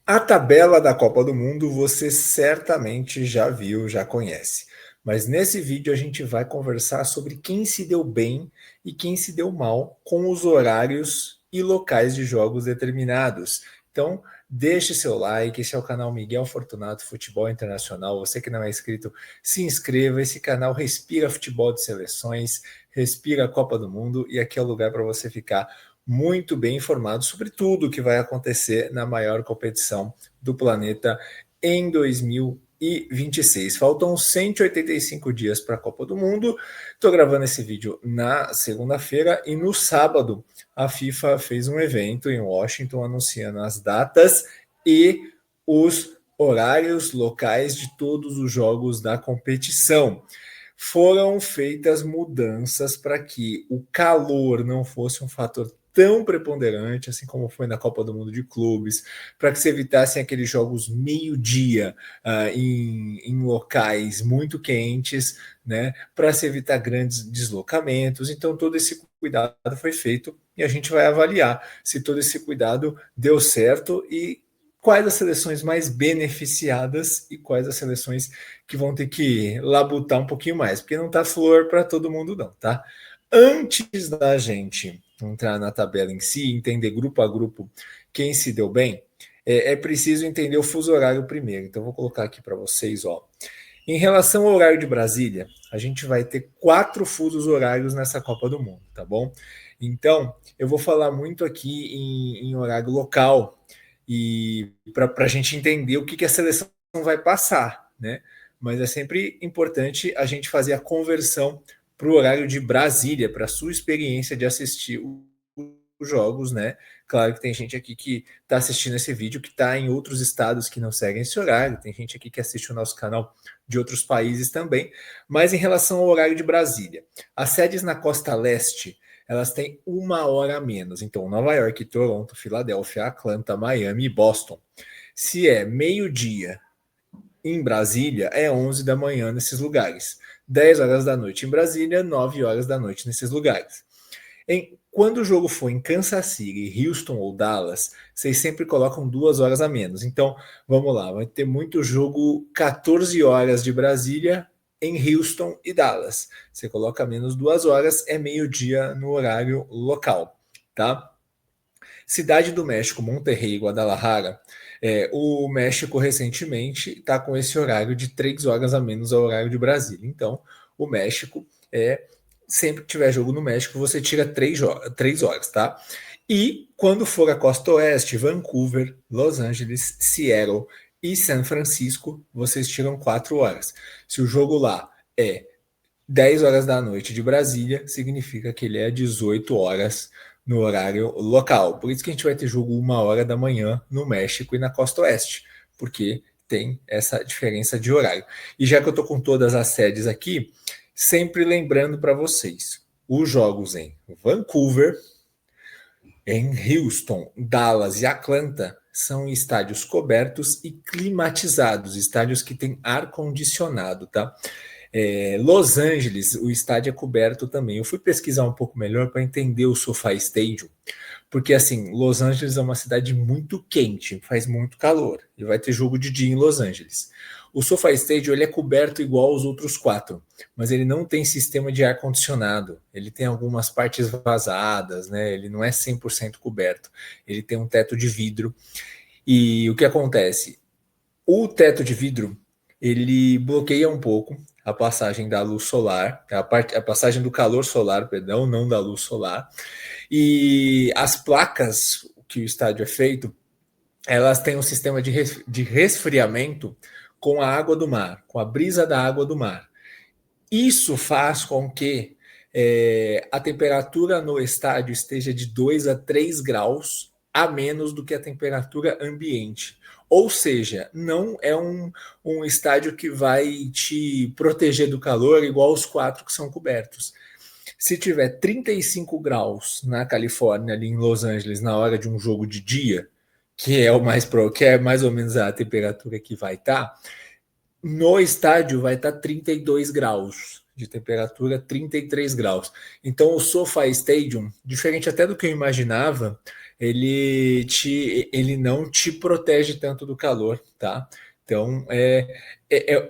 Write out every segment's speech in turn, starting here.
A tabela da Copa do Mundo você certamente já viu, já conhece. Mas nesse vídeo a gente vai conversar sobre quem se deu bem e quem se deu mal com os horários e locais de jogos determinados. Então, deixe seu like, esse é o canal Miguel Fortunato Futebol Internacional. Você que não é inscrito, se inscreva. Esse canal respira futebol de seleções, respira a Copa do Mundo e aqui é o lugar para você ficar muito bem informado sobre tudo o que vai acontecer na maior competição do planeta em 2026. Faltam 185 dias para a Copa do Mundo. Estou gravando esse vídeo na segunda-feira e no sábado a FIFA fez um evento em Washington anunciando as datas e os horários locais de todos os jogos da competição. Foram feitas mudanças para que o calor não fosse um fator tão preponderante, assim como foi na Copa do Mundo de Clubes, para que se evitassem aqueles jogos meio-dia em locais muito quentes, né, para se evitar grandes deslocamentos. Então, todo esse cuidado foi feito e a gente vai avaliar se todo esse cuidado deu certo e quais as seleções mais beneficiadas e quais as seleções que vão ter que labutar um pouquinho mais, porque não tá flor para todo mundo não, tá? Antes da gente entrar na tabela em si, entender grupo a grupo quem se deu bem, é preciso entender o fuso horário primeiro. Então, vou colocar aqui para vocês, ó. Em relação ao horário de Brasília, a gente vai ter 4 fusos horários nessa Copa do Mundo, tá bom? Então, eu vou falar muito aqui em horário local e para a gente entender o que a seleção vai passar, né? Mas é sempre importante a gente fazer a conversão para o horário de Brasília, para a sua experiência de assistir os jogos, né? Claro que tem gente aqui que está assistindo esse vídeo que está em outros estados que não seguem esse horário, tem gente aqui que assiste o nosso canal de outros países também, mas em relação ao horário de Brasília, as sedes na costa leste, elas têm 1 hora a menos, então Nova York, Toronto, Filadélfia, Atlanta, Miami e Boston. Se é meio-dia em Brasília, é 11 da manhã nesses lugares. 10 horas da noite em Brasília, 9 horas da noite nesses lugares. Quando o jogo for em Kansas City, Houston ou Dallas, vocês sempre colocam 2 horas a menos. Então, vamos lá, vai ter muito jogo 14 horas de Brasília em Houston e Dallas. Você coloca menos 2 horas, é meio-dia no horário local, tá? Cidade do México, Monterrey e Guadalajara, o México recentemente está com esse horário de 3 horas a menos ao horário de Brasília. Então, o México sempre que tiver jogo no México, você tira 3 horas, tá? E quando for a costa oeste, Vancouver, Los Angeles, Seattle e San Francisco, vocês tiram 4 horas. Se o jogo lá é 10 horas da noite de Brasília, significa que ele é 18 horas no horário local. Por isso que a gente vai ter jogo 1 hora da manhã no México e na costa oeste, porque tem essa diferença de horário. E já que eu estou com todas as sedes aqui, sempre lembrando para vocês, os jogos em Vancouver, em Houston, Dallas e Atlanta são estádios cobertos e climatizados, estádios que têm ar-condicionado, tá? Los Angeles, o estádio é coberto também. Eu fui pesquisar um pouco melhor para entender o SoFi Stadium, porque assim, Los Angeles é uma cidade muito quente, faz muito calor, e vai ter jogo de dia em Los Angeles. O SoFi Stadium ele é coberto igual aos outros 4, mas ele não tem sistema de ar-condicionado. Ele tem algumas partes vazadas, né? Ele não é 100% coberto. Ele tem um teto de vidro. E o que acontece? O teto de vidro ele bloqueia um pouco a passagem da luz solar, a passagem do calor solar, perdão, não da luz solar. E as placas que o estádio é feito, elas têm um sistema de resfriamento com a água do mar, com a brisa da água do mar. Isso faz com que a temperatura no estádio esteja de 2 a 3 graus a menos do que a temperatura ambiente. Ou seja, não é um estádio que vai te proteger do calor igual os 4 que são cobertos. Se tiver 35 graus na Califórnia, ali em Los Angeles, na hora de um jogo de dia, que é mais ou menos a temperatura que vai estar, no estádio vai estar 32 graus de temperatura, 33 graus. Então o SoFi Stadium, diferente até do que eu imaginava, ele não te protege tanto do calor, tá? Então,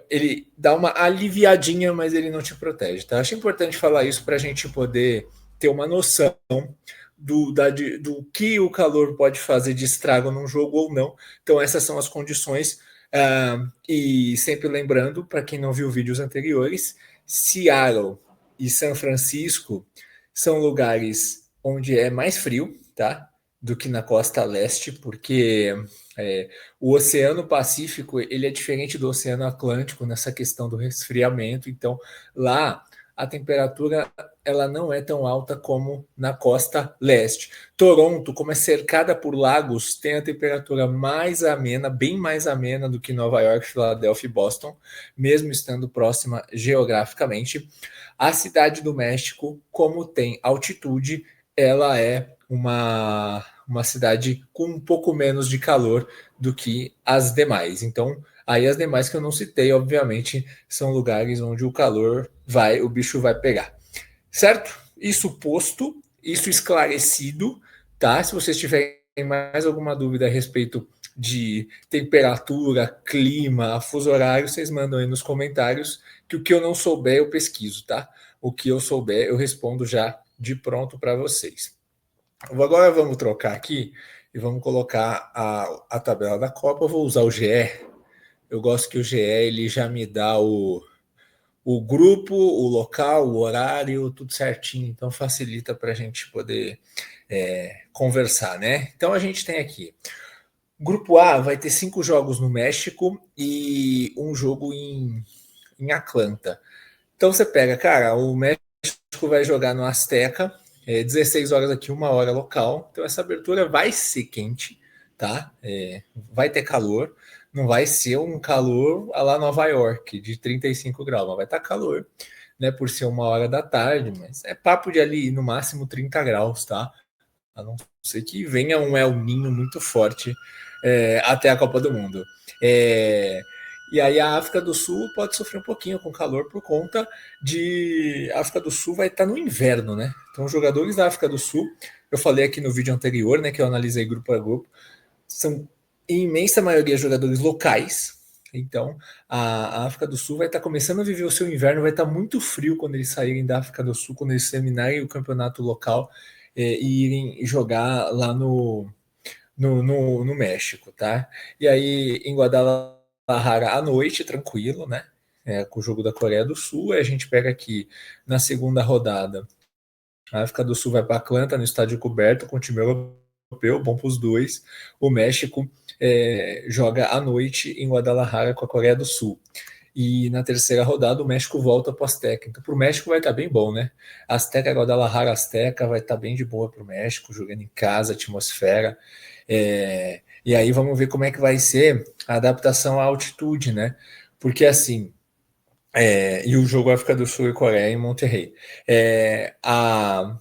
ele dá uma aliviadinha, mas ele não te protege, tá? Acho importante falar isso para a gente poder ter uma noção do que o calor pode fazer de estrago num jogo ou não. Então, essas são as condições. E sempre lembrando, para quem não viu vídeos anteriores, Seattle e São Francisco são lugares onde é mais frio, tá? Do que na costa leste, porque o Oceano Pacífico ele é diferente do Oceano Atlântico nessa questão do resfriamento. Então, lá a temperatura ela não é tão alta como na costa leste. Toronto, como é cercada por lagos, tem a temperatura mais amena, bem mais amena do que Nova York, Filadélfia e Boston, mesmo estando próxima geograficamente. A Cidade do México, como tem altitude, ela é uma cidade com um pouco menos de calor do que as demais. Então, aí as demais que eu não citei, obviamente, são lugares onde o calor o bicho vai pegar. Certo? Isso posto, isso esclarecido, tá? Se vocês tiverem mais alguma dúvida a respeito de temperatura, clima, fuso horário, vocês mandam aí nos comentários, que o que eu não souber eu pesquiso, tá? O que eu souber eu respondo já de pronto para vocês. Agora vamos trocar aqui e vamos colocar a tabela da Copa. Eu vou usar o GE. Eu gosto que o GE ele já me dá o grupo, o local, o horário, tudo certinho. Então facilita para a gente poder conversar, né? Então a gente tem aqui. Grupo A vai ter 5 jogos no México e um jogo em Atlanta. Então você pega, cara, o México vai jogar no Azteca, 16 horas aqui, 1 hora local. Então essa abertura vai ser quente, tá? Vai ter calor. Não vai ser um calor a lá Nova York, de 35 graus, mas vai estar calor, né? Por ser 1 hora da tarde, mas é papo de ali no máximo 30 graus, tá? A não ser que venha um El Ninho muito forte até a Copa do Mundo. E aí a África do Sul pode sofrer um pouquinho com calor por conta de a África do Sul vai estar no inverno, né? Então os jogadores da África do Sul, eu falei aqui no vídeo anterior, né, que eu analisei grupo a grupo, são em imensa maioria jogadores locais. Então a África do Sul vai estar começando a viver o seu inverno, vai estar muito frio quando eles saírem da África do Sul, quando eles terminarem o campeonato local e irem jogar lá no México, tá? E aí em Guadalajara à noite, tranquilo, né? Com o jogo da Coreia do Sul, a gente pega aqui na segunda rodada. A África do Sul vai para Atlanta, no estádio coberto, com o time europeu, bom para os dois. O México joga à noite em Guadalajara com a Coreia do Sul. E na terceira rodada o México volta para o Azteca. Então para o México vai estar bem bom, né? Azteca, Guadalajara, Azteca vai estar bem de boa para o México, jogando em casa, atmosfera. E aí vamos ver como é que vai ser a adaptação à altitude, né? Porque assim, e o jogo África do Sul e Coreia em Monterrey. A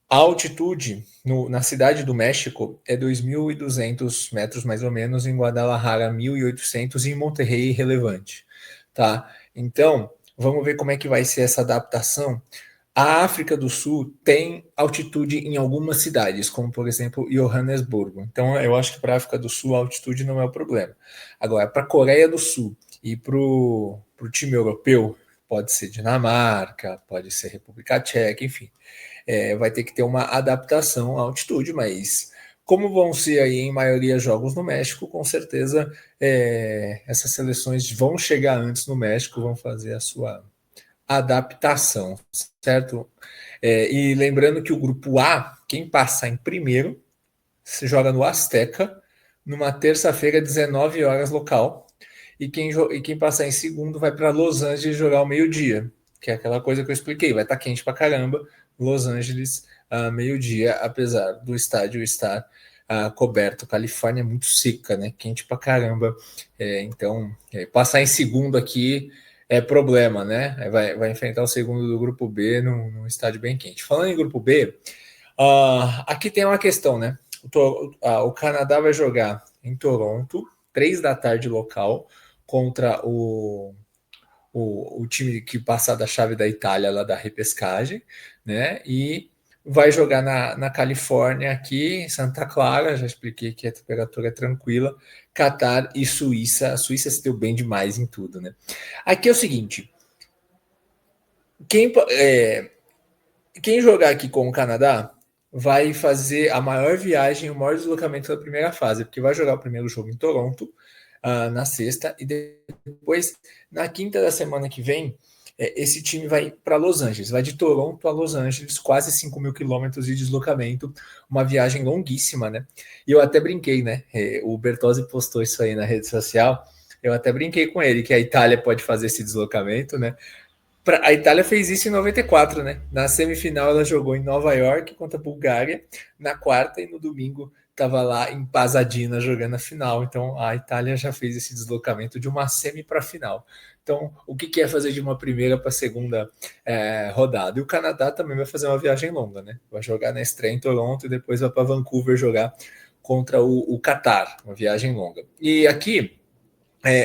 altitude na cidade do México é 2.200 metros, mais ou menos, em Guadalajara, 1.800 e em Monterrey, irrelevante. Tá? Então, vamos ver como é que vai ser essa adaptação. A África do Sul tem altitude em algumas cidades, como, por exemplo, Johannesburgo. Então, eu acho que para a África do Sul a altitude não é o problema. Agora, para a Coreia do Sul e para o time europeu, pode ser Dinamarca, pode ser República Tcheca, enfim vai ter que ter uma adaptação à altitude, mas como vão ser aí em maioria jogos no México, com certeza essas seleções vão chegar antes no México, vão fazer a sua adaptação, certo? E lembrando que o grupo A, quem passar em primeiro, se joga no Azteca, numa terça-feira, 19 horas local, e quem passar em segundo vai para Los Angeles jogar ao meio-dia, que é aquela coisa que eu expliquei, vai estar quente pra caramba, Los Angeles, meio-dia, apesar do estádio estar coberto. Califórnia é muito seca, né? Quente pra caramba. Então, passar em segundo aqui é problema, né? Vai enfrentar o segundo do grupo B num estádio bem quente. Falando em grupo B, aqui tem uma questão, né? O Canadá vai jogar em Toronto, 3 da tarde local, contra o time que passar da chave da Itália lá da repescagem, né? E vai jogar na Califórnia aqui, Santa Clara, já expliquei que a temperatura é tranquila, Catar e Suíça. A Suíça se deu bem demais em tudo, né? Aqui é o seguinte, quem jogar aqui com o Canadá vai fazer a maior viagem, o maior deslocamento da primeira fase, porque vai jogar o primeiro jogo em Toronto, na sexta, e depois, na quinta da semana que vem, esse time vai para Los Angeles, vai de Toronto a Los Angeles, quase 5 mil quilômetros de deslocamento, uma viagem longuíssima, né? E eu até brinquei, né? O Bertozzi postou isso aí na rede social, eu até brinquei com ele, que a Itália pode fazer esse deslocamento, né? A Itália fez isso em 94, né? Na semifinal ela jogou em Nova York contra a Bulgária, na quarta e no domingo estava lá em Pasadena jogando a final. Então a Itália já fez esse deslocamento de uma semi para a final. Então o que é fazer de uma primeira para a segunda rodada? E o Canadá também vai fazer uma viagem longa, né? Vai jogar na estreia em Toronto e depois vai para Vancouver jogar contra o Catar, uma viagem longa. E aqui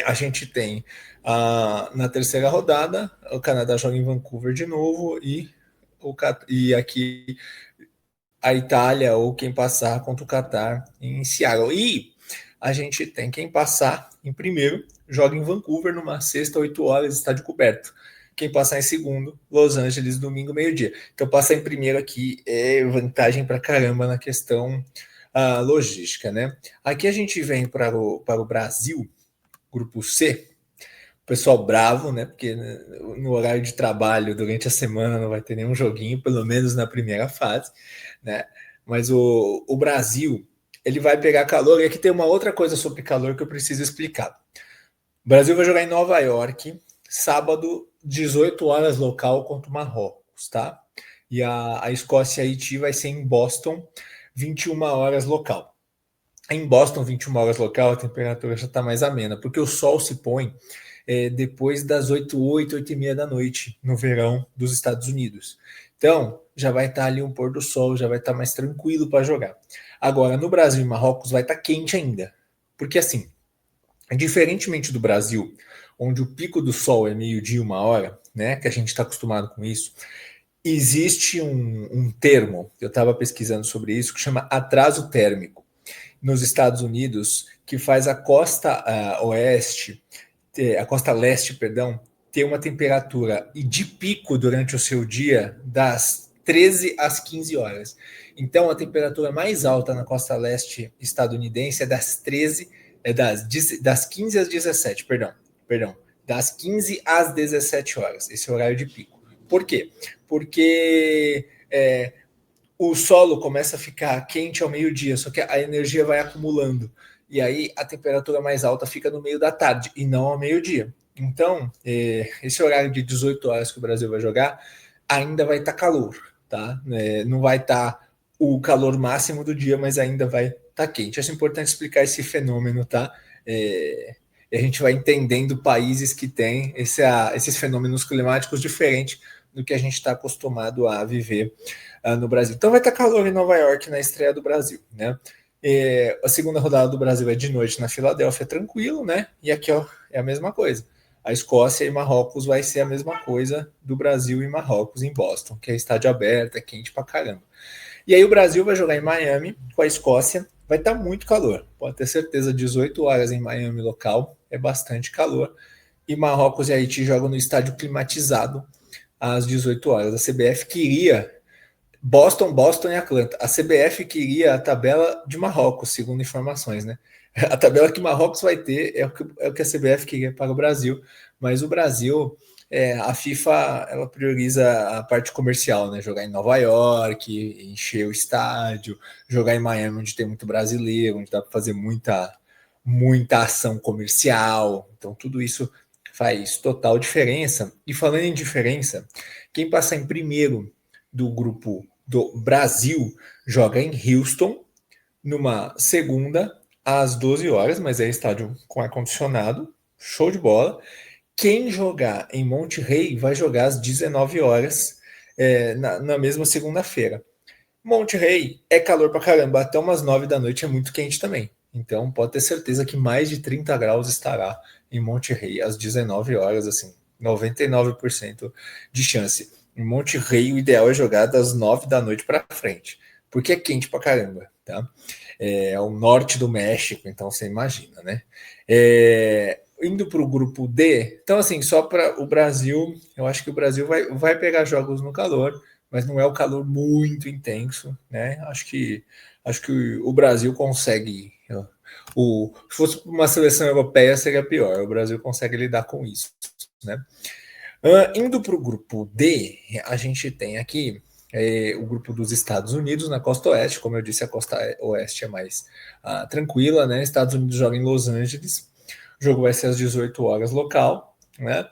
a gente tem na terceira rodada, o Canadá joga em Vancouver de novo e aqui a Itália ou quem passar contra o Catar em Seattle. E a gente tem quem passar em primeiro, joga em Vancouver numa sexta, 8 horas, estádio coberto. Quem passar em segundo, Los Angeles, domingo, meio-dia. Então, passar em primeiro aqui é vantagem para caramba na questão logística, né? Aqui a gente vem para o Brasil, grupo C, o pessoal bravo, né? Porque no horário de trabalho, durante a semana, não vai ter nenhum joguinho, pelo menos na primeira fase, né? Mas o Brasil, ele vai pegar calor, e aqui tem uma outra coisa sobre calor que eu preciso explicar. O Brasil vai jogar em Nova York, sábado, 18 horas local contra o Marrocos, tá? E a Escócia e Haiti vai ser em Boston, 21 horas local. Em Boston, 21 horas local, a temperatura já está mais amena, porque o sol se põe depois das 8h30 da noite, no verão dos Estados Unidos. Então, já vai estar ali um pôr do sol, já vai estar mais tranquilo para jogar. Agora, no Brasil e Marrocos vai estar quente ainda, porque assim, diferentemente do Brasil, onde o pico do sol é meio-dia, 1 hora, né, que a gente está acostumado com isso, existe um termo, eu estava pesquisando sobre isso, que chama atraso térmico. Nos Estados Unidos, que faz a costa a costa leste, perdão, ter uma temperatura de pico durante o seu dia das 13 às 15 horas. Então, a temperatura mais alta na costa leste estadunidense é das 15 às 17, perdão, das 15 às 17 horas, esse é o horário de pico. Por quê? Porque o solo começa a ficar quente ao meio-dia, só que a energia vai acumulando. E aí a temperatura mais alta fica no meio da tarde e não ao meio-dia. Então, esse horário de 18 horas que o Brasil vai jogar ainda vai estar calor, tá? Não vai estar o calor máximo do dia, mas ainda vai estar quente. Acho importante explicar esse fenômeno, tá? A gente vai entendendo países que têm esses fenômenos climáticos diferentes do que a gente está acostumado a viver no Brasil. Então vai estar calor em Nova York na estreia do Brasil, né? A segunda rodada do Brasil é de noite na Filadélfia, tranquilo, né? E aqui ó, é a mesma coisa. A Escócia e Marrocos vai ser a mesma coisa do Brasil e Marrocos em Boston, que é estádio aberto, é quente pra caramba. E aí o Brasil vai jogar em Miami com a Escócia, vai estar muito calor, pode ter certeza, 18 horas em Miami local, é bastante calor. E Marrocos e Haiti jogam no estádio climatizado às 18 horas. A CBF queria Boston e Atlanta. A CBF queria a tabela de Marrocos, segundo informações, né? A tabela que Marrocos vai ter é o que a CBF queria para o Brasil, mas o Brasil, a FIFA, ela prioriza a parte comercial, né? Jogar em Nova York, encher o estádio, jogar em Miami, onde tem muito brasileiro, onde dá para fazer muita ação comercial. Então, tudo isso faz total diferença. E falando em diferença, quem passar em primeiro do grupo do Brasil joga em Houston, numa segunda, às 12 horas, mas é estádio com ar-condicionado, show de bola. Quem jogar em Monte Rei vai jogar às 19 horas, na mesma segunda-feira. Monte Rei é calor pra caramba, até umas 9 da noite é muito quente também. Então pode ter certeza que mais de 30 graus estará em Monte Rei às 19 horas, assim, 99% de chance. Em Monterrey, o ideal é jogar das 9 da noite para frente, porque é quente pra caramba, tá? É o norte do México, então você imagina, né? Indo para o grupo D, então assim, só para o Brasil, eu acho que o Brasil vai pegar jogos no calor, mas não é o calor muito intenso, né? Acho que o Brasil consegue. Se fosse uma seleção europeia, seria pior. O Brasil consegue lidar com isso, né? Indo para o grupo D, a gente tem aqui o grupo dos Estados Unidos na costa oeste. Como eu disse, a costa oeste é mais tranquila, né? Estados Unidos joga em Los Angeles. O jogo vai ser às 18 horas local, né?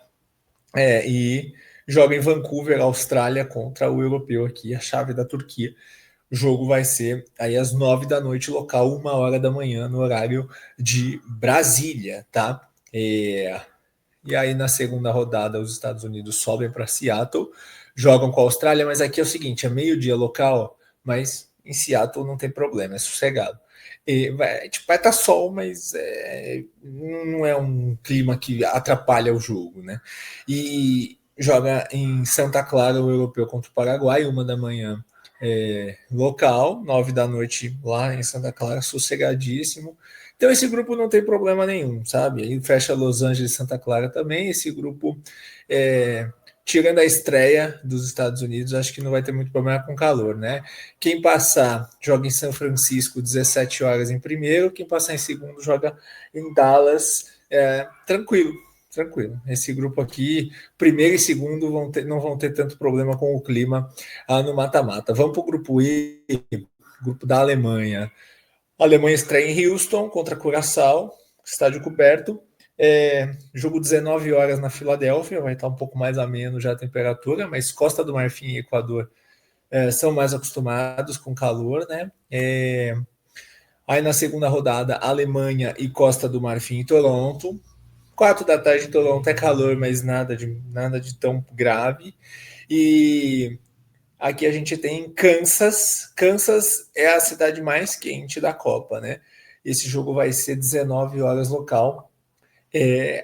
E joga em Vancouver, Austrália, contra o europeu aqui, a chave da Turquia. O jogo vai ser aí às 9 da noite local, 1 hora da manhã, no horário de Brasília, tá? E aí, na segunda rodada, os Estados Unidos sobem para Seattle, jogam com a Austrália, mas aqui é o seguinte: é meio-dia local, mas em Seattle não tem problema, é sossegado. Vai estar sol, mas não é um clima que atrapalha o jogo, né? E joga em Santa Clara o europeu contra o Paraguai, 1 da manhã local, 9 da noite lá em Santa Clara, sossegadíssimo. Então esse grupo não tem problema nenhum, sabe? Aí fecha Los Angeles e Santa Clara também. Esse grupo, tirando a estreia dos Estados Unidos, acho que não vai ter muito problema com calor, né? Quem passar joga em São Francisco, 17 horas em primeiro. Quem passar em segundo joga em Dallas, tranquilo. Tranquilo. Esse grupo aqui, primeiro e segundo, não vão ter tanto problema com o clima no mata-mata. Vamos para o grupo E, grupo da Alemanha. A Alemanha estreia em Houston contra Curaçao, estádio coberto. Jogo 19 horas na Filadélfia, vai estar um pouco mais ameno já a temperatura, mas Costa do Marfim e Equador são mais acostumados com calor, né? Aí na segunda rodada, Alemanha e Costa do Marfim em Toronto. 4 da tarde em Toronto é calor, mas nada de tão grave. E aqui a gente tem Kansas. Kansas é a cidade mais quente da Copa, né? Esse jogo vai ser 19 horas local.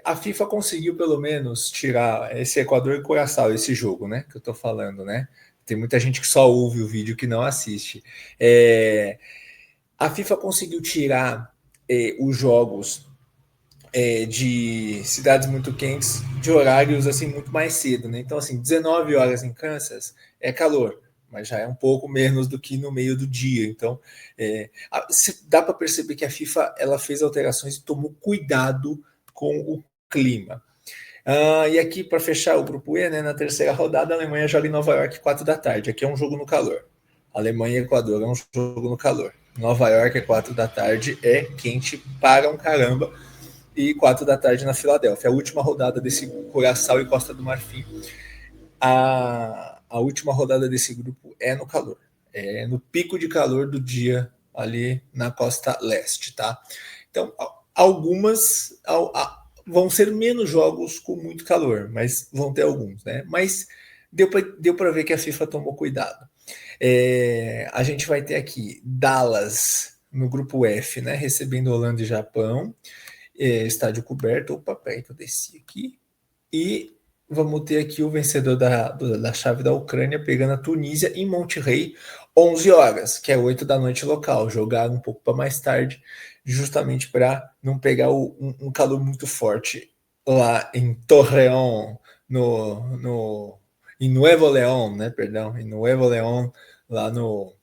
A FIFA conseguiu pelo menos tirar esse Equador e Curaçao, esse jogo, né? Que eu tô falando, né? Tem muita gente que só ouve o vídeo que não assiste. A FIFA conseguiu tirar os jogos de cidades muito quentes de horários assim muito mais cedo, né? Então assim, 19 horas em Kansas é calor, mas já é um pouco menos do que no meio do dia. Então dá para perceber que a FIFA ela fez alterações e tomou cuidado com o clima. E aqui para fechar o grupo E, né, na terceira rodada a Alemanha joga em Nova York 4 da tarde. Aqui é um jogo no calor. Alemanha e Equador é um jogo no calor. Nova York é 4 da tarde, é quente para um caramba. E 4 da tarde na Filadélfia. A última rodada desse Curaçao e Costa do Marfim. A última rodada desse grupo é no calor. É no pico de calor do dia ali na costa leste, tá? Então, algumas vão ser menos jogos com muito calor, mas vão ter alguns, né? Mas deu para ver que a FIFA tomou cuidado. A gente vai ter aqui Dallas no grupo F, né? Recebendo Holanda e Japão. Estádio coberto. Opa, peraí que eu desci aqui. E vamos ter aqui o vencedor da chave da Ucrânia pegando a Tunísia em Monterrey, 11 horas, que é 8 da noite local. Jogar um pouco para mais tarde, justamente para não pegar um calor muito forte lá em Torreón, em Nuevo León, né? Perdão, em Nuevo León, lá no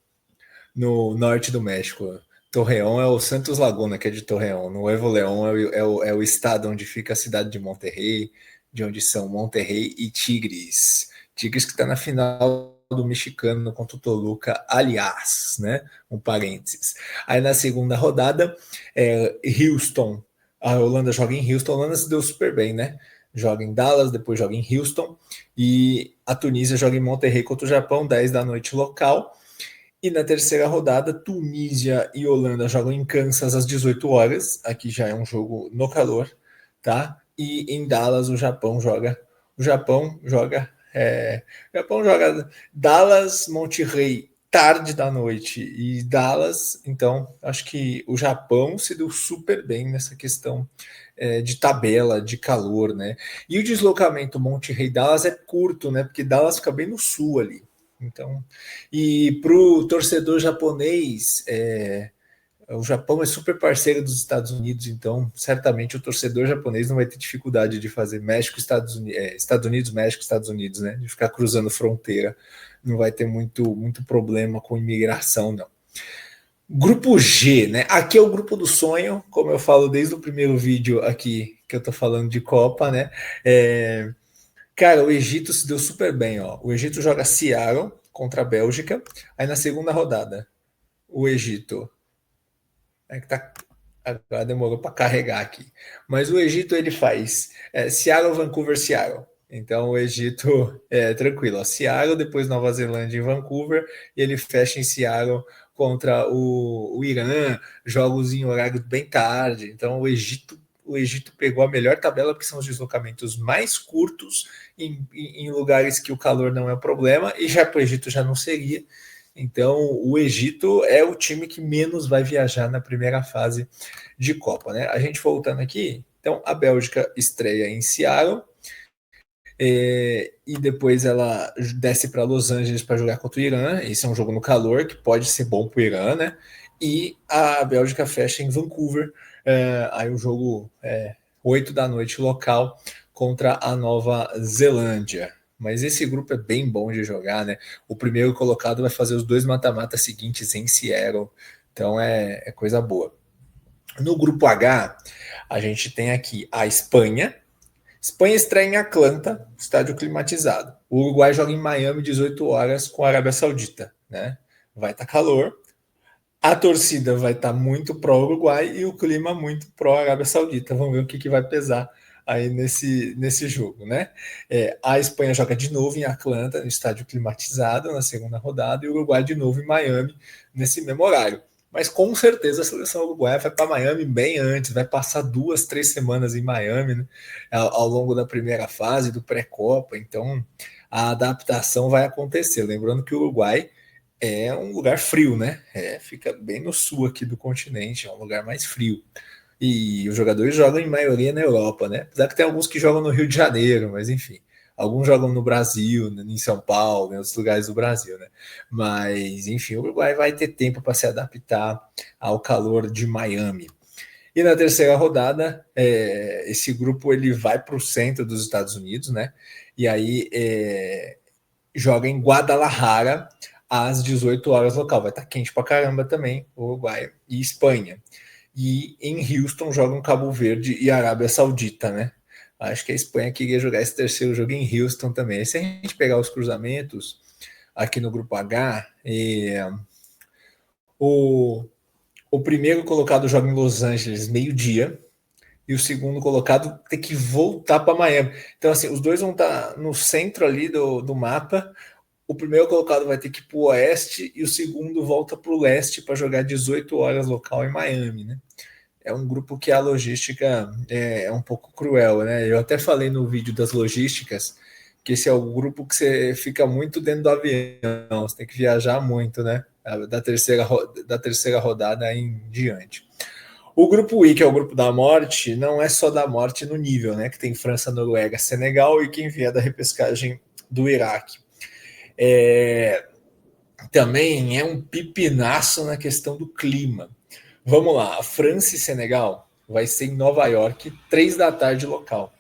norte do México. Torreón é o Santos Laguna, que é de Torreón. Nuevo León é o estado onde fica a cidade de Monterrey, de onde são Monterrey e Tigres. Tigres que está na final do mexicano contra o Toluca, aliás, né? Um parênteses. Aí na segunda rodada, Houston. A Holanda joga em Houston. A Holanda se deu super bem, né? Joga em Dallas, depois joga em Houston. E a Tunísia joga em Monterrey contra o Japão, 10 da noite local. E na terceira rodada, Tunísia e Holanda jogam em Kansas às 18 horas. Aqui já é um jogo no calor, tá? E em Dallas o Japão joga. O Japão joga Dallas, Monterrey tarde da noite. E Dallas, então, acho que o Japão se deu super bem nessa questão de tabela, de calor, né? E o deslocamento Monte Rei Dallas é curto, né? Porque Dallas fica bem no sul ali. Então, e para o torcedor japonês, o Japão é super parceiro dos Estados Unidos, então certamente o torcedor japonês não vai ter dificuldade de fazer México, Estados Unidos, Estados Unidos, México, Estados Unidos, né? De ficar cruzando fronteira, não vai ter muito problema com imigração, não. Grupo G, né? Aqui é o grupo do sonho, como eu falo desde o primeiro vídeo aqui que eu tô falando de Copa, né? Cara, o Egito se deu super bem, ó. O Egito joga Seattle contra a Bélgica, aí na segunda rodada, o Egito que tá, agora demorou para carregar aqui. Mas o Egito ele faz Seattle, Vancouver, Seattle. Então o Egito é tranquilo. Ó, Seattle, depois Nova Zelândia e Vancouver, e ele fecha em Seattle contra o Irã, jogos em horário bem tarde. Então o Egito pegou a melhor tabela, porque são os deslocamentos mais curtos em lugares que o calor não é um problema, e já para o Egito já não seria. Então, o Egito é o time que menos vai viajar na primeira fase de Copa, né? A gente voltando aqui, então a Bélgica estreia em Seattle e depois ela desce para Los Angeles para jogar contra o Irã. Esse é um jogo no calor que pode ser bom para o Irã, né? E a Bélgica fecha em Vancouver. Aí o jogo 8 da noite local contra a Nova Zelândia. Mas esse grupo é bem bom de jogar, né? O primeiro colocado vai fazer os 2 mata-matas seguintes em Seattle. Então é coisa boa. No grupo H, a gente tem aqui a Espanha. Espanha estreia em Atlanta, estádio climatizado. O Uruguai joga em Miami, 18 horas, com a Arábia Saudita, né? Vai estar calor. A torcida vai estar muito pró-Uruguai e o clima muito pró-Arábia Saudita. Vamos ver o que vai pesar aí nesse jogo, né? A Espanha joga de novo em Atlanta, no estádio climatizado, na segunda rodada, e o Uruguai de novo em Miami, nesse mesmo horário. Mas com certeza a seleção uruguaia vai para Miami bem antes, vai passar 2, 3 semanas em Miami, né? Ao longo da primeira fase, do pré-copa. Então a adaptação vai acontecer. Lembrando que o Uruguai é um lugar frio, né? Fica bem no sul aqui do continente, é um lugar mais frio. E os jogadores jogam em maioria na Europa, né? Apesar que tem alguns que jogam no Rio de Janeiro, mas enfim. Alguns jogam no Brasil, em São Paulo, em outros lugares do Brasil, né? Mas, enfim, o Uruguai vai ter tempo para se adaptar ao calor de Miami. E na terceira rodada, esse grupo ele vai para o centro dos Estados Unidos, né? E aí joga em Guadalajara às 18 horas local. Vai estar quente pra caramba também, Uruguai e Espanha. E em Houston jogam Cabo Verde e Arábia Saudita, né? Acho que a Espanha queria jogar esse terceiro jogo em Houston também. E se a gente pegar os cruzamentos aqui no grupo H, o primeiro colocado joga em Los Angeles meio-dia, e o segundo colocado tem que voltar para Miami. Então, assim, os dois vão estar no centro ali do mapa. O primeiro colocado vai ter que ir para o oeste e o segundo volta para o leste para jogar 18 horas local em Miami, né? É um grupo que a logística é um pouco cruel, né? Eu até falei no vídeo das logísticas que esse é o grupo que você fica muito dentro do avião, você tem que viajar muito, né? Da terceira rodada em diante. O grupo I, que é o grupo da morte, não é só da morte no nível, né? Que tem França, Noruega, Senegal e quem vier da repescagem do Iraque. Também é um pipinaço na questão do clima. Vamos lá, a França e Senegal vai ser em Nova York, 3 da tarde local.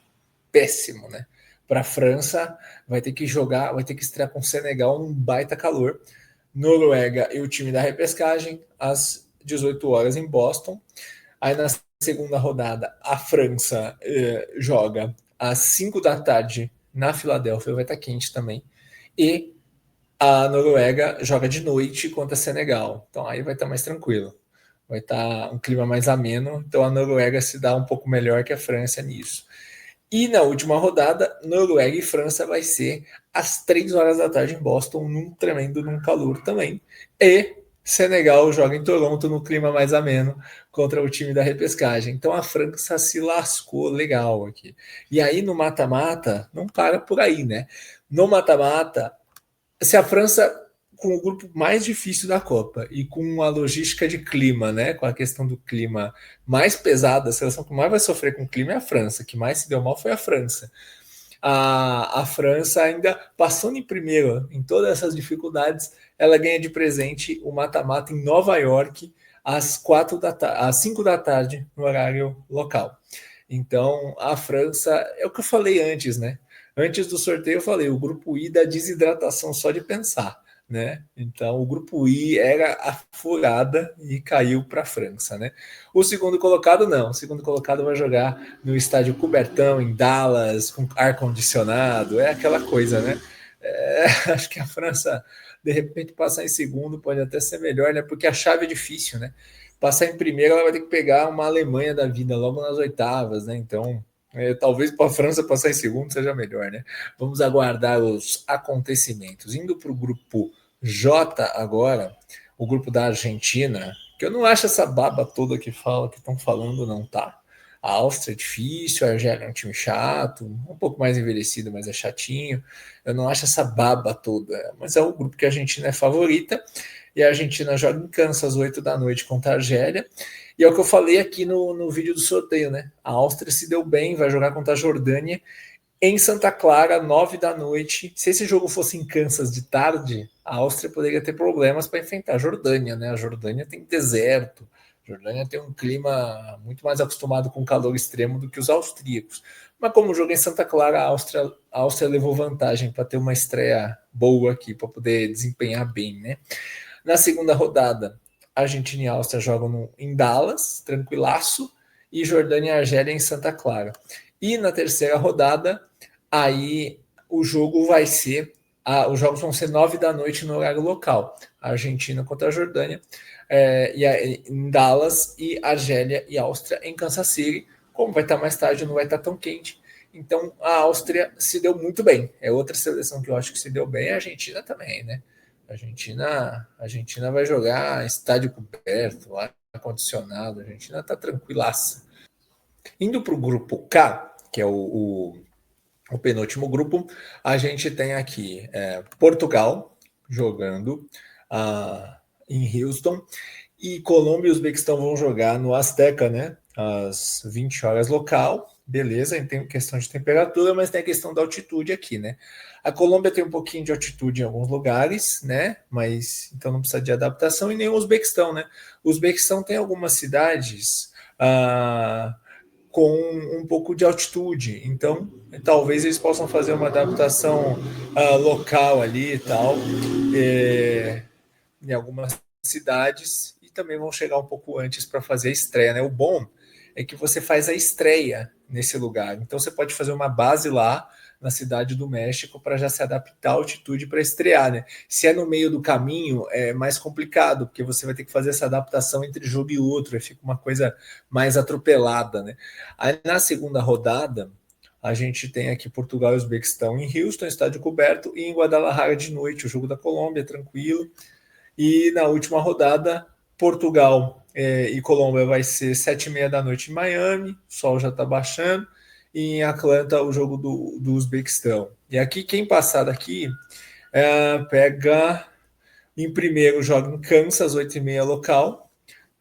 Péssimo, né? Para a França, vai ter que estrear com o Senegal num baita calor. Noruega e o time da repescagem, às 18 horas em Boston. Aí na segunda rodada, a França joga às 5 da tarde na Filadélfia, vai estar quente também. E a Noruega joga de noite contra Senegal. Então aí vai estar mais tranquilo. Vai estar um clima mais ameno. Então a Noruega se dá um pouco melhor que a França nisso. E na última rodada, Noruega e França vai ser às 3 horas da tarde em Boston, num calor também. E Senegal joga em Toronto no clima mais ameno contra o time da repescagem. Então a França se lascou legal aqui. E aí no mata-mata, não para por aí, né? No mata-mata, se a França com o grupo mais difícil da Copa e com a logística de clima, né? Com a questão do clima mais pesada, a seleção que mais vai sofrer com o clima é a França, que mais se deu mal foi a França. A França ainda passando em primeiro em todas essas dificuldades, ela ganha de presente o mata-mata em Nova York às 5 da tarde no horário local. Então a França é o que eu falei antes, né? Antes do sorteio eu falei, o grupo I da desidratação só de pensar, né? Então o grupo I era a furada e caiu para a França, né? O segundo colocado não, o segundo colocado vai jogar no estádio cobertão em Dallas com ar condicionado, é aquela coisa, né? Acho que a França de repente passar em segundo pode até ser melhor, né? Porque a chave é difícil, né? Passar em primeiro ela vai ter que pegar uma Alemanha da vida logo nas oitavas, né? Então talvez para a França passar em segundo seja melhor, né? Vamos aguardar os acontecimentos. Indo para o grupo J agora, o grupo da Argentina, que eu não acho essa baba toda que estão falando, não, tá? A Áustria é difícil, a Argélia é um time chato, um pouco mais envelhecido, mas é chatinho. Eu não acho essa baba toda, mas é o grupo que a Argentina é favorita. E a Argentina joga em Kansas às 8 da noite contra a Argélia. E é o que eu falei aqui no vídeo do sorteio, né? A Áustria se deu bem, vai jogar contra a Jordânia em Santa Clara, 9 da noite. Se esse jogo fosse em Kansas de tarde, a Áustria poderia ter problemas para enfrentar a Jordânia, né? A Jordânia tem deserto, a Jordânia tem um clima muito mais acostumado com calor extremo do que os austríacos. Mas como o jogo é em Santa Clara, a Áustria levou vantagem para ter uma estreia boa aqui, para poder desempenhar bem, né? Na segunda rodada, Argentina e Áustria jogam em Dallas, tranquilaço, e Jordânia e Argélia em Santa Clara. E na terceira rodada, aí o jogo vai ser, os jogos vão ser 9 da noite no horário local. A Argentina contra a Jordânia, em Dallas, e Argélia e Áustria em Kansas City. Como vai estar mais tarde, não vai estar tão quente. Então a Áustria se deu muito bem. É outra seleção que eu acho que se deu bem, a Argentina também, né? A Argentina vai jogar estádio coberto, ar condicionado, a Argentina está tranquilaça. Indo para o grupo K, que é o penúltimo grupo, a gente tem aqui Portugal jogando em Houston, e Colômbia e Uzbequistão vão jogar no Azteca, né? Às 20 horas local. Beleza, tem questão de temperatura, mas tem a questão da altitude aqui, né? A Colômbia tem um pouquinho de altitude em alguns lugares, né? Mas então não precisa de adaptação, e nem o Uzbequistão, né? O Uzbequistão tem algumas cidades com um pouco de altitude, então talvez eles possam fazer uma adaptação local ali e tal, em algumas cidades, e também vão chegar um pouco antes para fazer a estreia, né? O bom é que você faz a estreia nesse lugar, então você pode fazer uma base lá na cidade do México para já se adaptar à altitude para estrear, né? Se é no meio do caminho, é mais complicado, porque você vai ter que fazer essa adaptação entre jogo e outro, aí fica uma coisa mais atropelada, né? Aí na segunda rodada, a gente tem aqui Portugal e Uzbequistão em Houston, estádio coberto, e em Guadalajara de noite, o jogo da Colômbia, tranquilo. E na última rodada, Portugal e Colômbia vai ser 7h30 da noite em Miami, o sol já está baixando, e em Atlanta o jogo do Uzbequistão. E aqui, quem passar daqui, pega em primeiro, joga em Kansas, 8h30 local,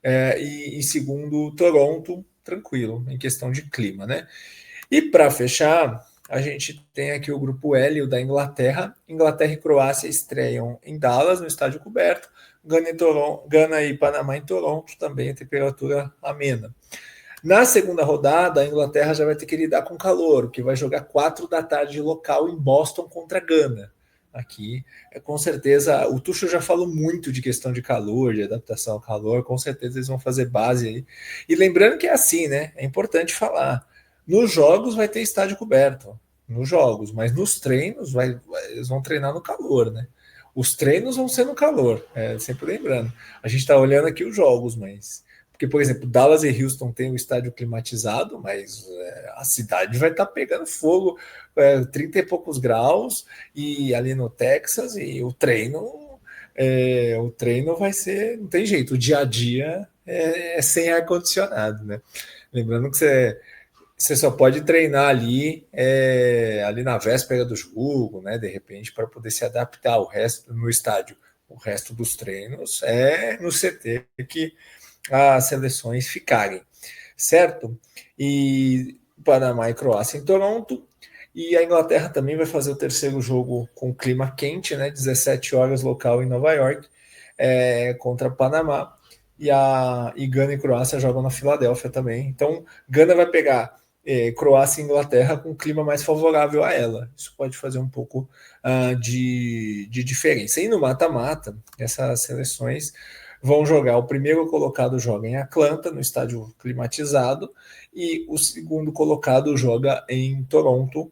e em segundo, Toronto, tranquilo, em questão de clima, né? E para fechar, a gente tem aqui o grupo L, o da Inglaterra. Inglaterra e Croácia estreiam em Dallas, no estádio coberto. Gana e Panamá em Toronto, também a temperatura amena. Na segunda rodada, a Inglaterra já vai ter que lidar com calor, que vai jogar 4 da tarde local em Boston contra Gana. Aqui, com certeza, o Tuchel já falou muito de questão de calor, de adaptação ao calor, com certeza eles vão fazer base aí. E lembrando que é assim, né? É importante falar. Nos jogos vai ter estádio coberto, nos jogos, mas nos treinos eles vão treinar no calor, né? Os treinos vão ser no calor, sempre lembrando. A gente está olhando aqui os jogos, mas porque, por exemplo, Dallas e Houston tem o estádio climatizado, mas a cidade vai estar pegando fogo, 30 e poucos graus, e ali no Texas, e o treino vai ser, não tem jeito, o dia a dia é sem ar-condicionado, né? Lembrando que você só pode treinar ali na véspera do jogo, né? De repente, para poder se adaptar. O resto no estádio, O resto dos treinos é no CT que as seleções ficarem, certo? E Panamá e Croácia em Toronto. E a Inglaterra também vai fazer o terceiro jogo com clima quente, né? 17 horas local em Nova York, contra Panamá. E Gana e Croácia jogam na Filadélfia também. Então, Gana vai pegar Croácia e Inglaterra com um clima mais favorável a ela. Isso pode fazer um pouco de diferença. E no mata-mata, essas seleções vão jogar. O primeiro colocado joga em Atlanta, no estádio climatizado, e o segundo colocado joga em Toronto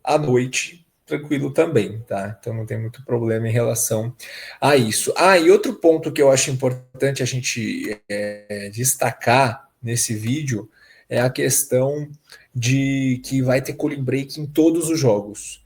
à noite, tranquilo também, tá? Então não tem muito problema em relação a isso. E outro ponto que eu acho importante a gente destacar nesse vídeo é a questão de que vai ter cooling break em todos os jogos.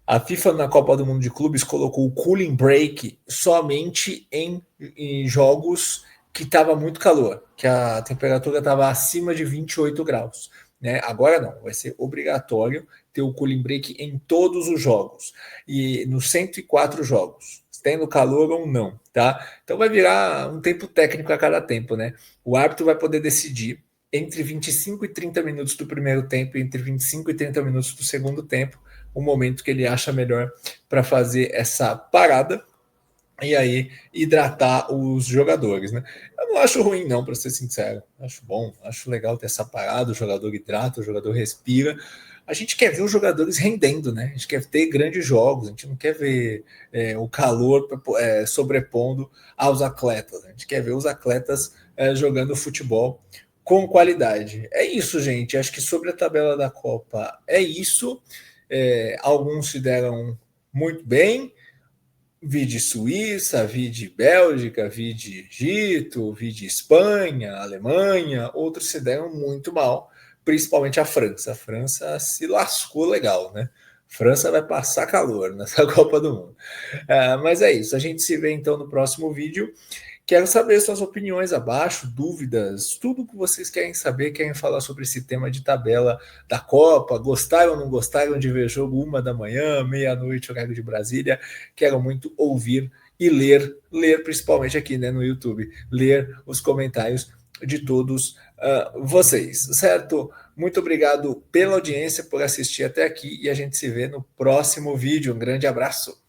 A FIFA na Copa do Mundo de Clubes colocou o cooling break somente em jogos que estava muito calor, que a temperatura estava acima de 28 graus. Né? Agora não, vai ser obrigatório ter o cooling break em todos os jogos, e nos 104 jogos, tendo calor ou não, tá? Então vai virar um tempo técnico a cada tempo, né? O árbitro vai poder decidir entre 25 e 30 minutos do primeiro tempo e entre 25 e 30 minutos do segundo tempo, o momento que ele acha melhor para fazer essa parada e aí hidratar os jogadores, né? Eu não acho ruim, não, para ser sincero. Acho bom, acho legal ter essa parada, o jogador hidrata, o jogador respira. A gente quer ver os jogadores rendendo, né? A gente quer ter grandes jogos, a gente não quer ver o calor sobrepondo aos atletas. A gente quer ver os atletas jogando futebol com qualidade. É isso, gente. Acho que sobre a tabela da Copa é isso. Alguns se deram muito bem, vi de Suíça, vi de Bélgica, vi de Egito, vi de Espanha, Alemanha, outros se deram muito mal, principalmente a França. A França se lascou legal, né? A França vai passar calor nessa Copa do Mundo. Mas é isso, a gente se vê então no próximo vídeo. Quero saber suas opiniões abaixo, dúvidas, tudo que vocês querem saber, querem falar sobre esse tema de tabela da Copa, gostaram ou não gostaram de ver jogo 1 da manhã, meia-noite, horário de Brasília, quero muito ouvir e ler principalmente aqui, né, no YouTube, ler os comentários de todos vocês, certo? Muito obrigado pela audiência, por assistir até aqui, e a gente se vê no próximo vídeo. Um grande abraço!